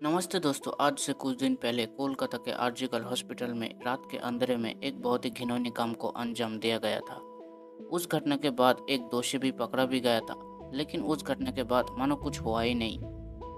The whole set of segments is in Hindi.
नमस्ते दोस्तों। आज से कुछ दिन पहले कोलकाता के आरजीकर हॉस्पिटल में रात के अंधेरे में एक बहुत ही घिनौनी काम को अंजाम दिया गया था। उस घटना के बाद एक दोषी भी पकड़ा भी गया था, लेकिन उस घटना के बाद मानो कुछ हुआ ही नहीं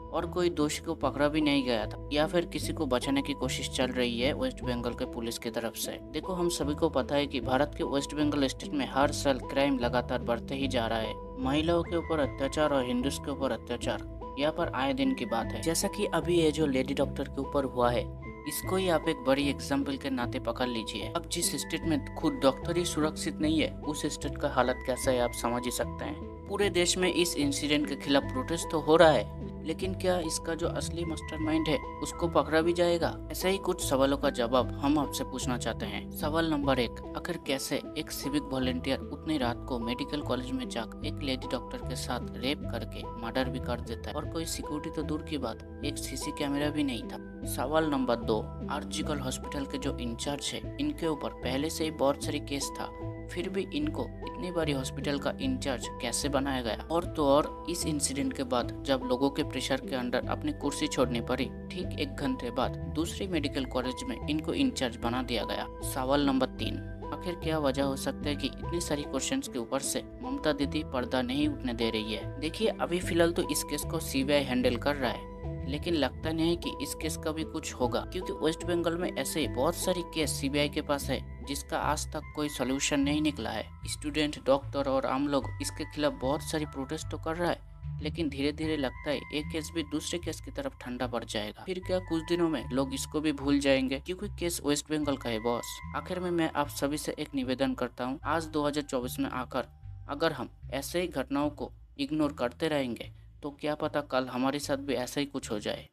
और कोई दोषी को पकड़ा भी नहीं गया था या फिर किसी को बचाने की कोशिश चल रही है वेस्ट बंगाल के पुलिस की तरफ से। देखो, हम सभी को पता है कि भारत के वेस्ट बंगाल स्टेट में हर साल क्राइम लगातार बढ़ते ही जा रहा है। महिलाओं के ऊपर अत्याचार और हिंदुओं के ऊपर अत्याचार यहाँ पर आए दिन की बात है। जैसा कि अभी ये जो लेडी डॉक्टर के ऊपर हुआ है, इसको ही आप एक बड़ी एग्जाम्पल के नाते पकड़ लीजिए। अब जिस स्टेट में खुद डॉक्टर ही सुरक्षित नहीं है, उस स्टेट का हालत कैसा है आप समझ ही सकते हैं। पूरे देश में इस इंसिडेंट के खिलाफ प्रोटेस्ट तो हो रहा है, लेकिन क्या इसका जो असली मास्टरमाइंड है उसको पकड़ा भी जाएगा? ऐसे ही कुछ सवालों का जवाब हम आपसे पूछना चाहते हैं। सवाल नंबर 1, आखिर कैसे एक सिविक वॉलेंटियर उतनी रात को मेडिकल कॉलेज में जाकर एक लेडी डॉक्टर के साथ रेप करके मर्डर भी कर देता है और कोई सिक्योरिटी तो दूर की बात, एक सीसी कैमरा भी नहीं था। सवाल नंबर 2, आरजीकर हॉस्पिटल के जो इंचार्ज है, इनके ऊपर पहले से ही बहुत सारी केस था, फिर भी इनको इतनी बड़ी हॉस्पिटल का इंचार्ज कैसे बनाया गया? और तो और इस इंसिडेंट के बाद जब लोगों के प्रेशर के अंडर अपनी कुर्सी छोड़नी पड़ी, ठीक 1 घंटे बाद दूसरी मेडिकल कॉलेज में इनको इंचार्ज बना दिया गया। सवाल नंबर 3, आखिर क्या वजह हो सकता है कि इतनी सारी क्वेश्चंस के ऊपर से ममता दीदी पर्दा नहीं उठने दे रही है? देखिए, अभी फिलहाल तो इस केस को सीबीआई हैंडल कर रहा है, लेकिन लगता नहीं है कि इस केस का भी कुछ होगा, क्योंकि वेस्ट बंगाल में ऐसे बहुत सारी केस सीबीआई के पास है जिसका आज तक कोई सॉल्यूशन नहीं निकला है। स्टूडेंट, डॉक्टर और आम लोग इसके खिलाफ बहुत सारी प्रोटेस्ट तो कर रहा है, लेकिन धीरे धीरे लगता है एक केस भी दूसरे केस की तरफ ठंडा पड़ जाएगा। फिर क्या कुछ दिनों में लोग इसको भी भूल जाएंगे, क्योंकि केस वेस्ट बंगाल का है बॉस। आखिर में मैं आप सभी से एक निवेदन करता हूँ, आज 2024 में आकर अगर हम ऐसे ही घटनाओं को इग्नोर करते रहेंगे तो क्या पता कल हमारे साथ भी ऐसा ही कुछ हो जाए।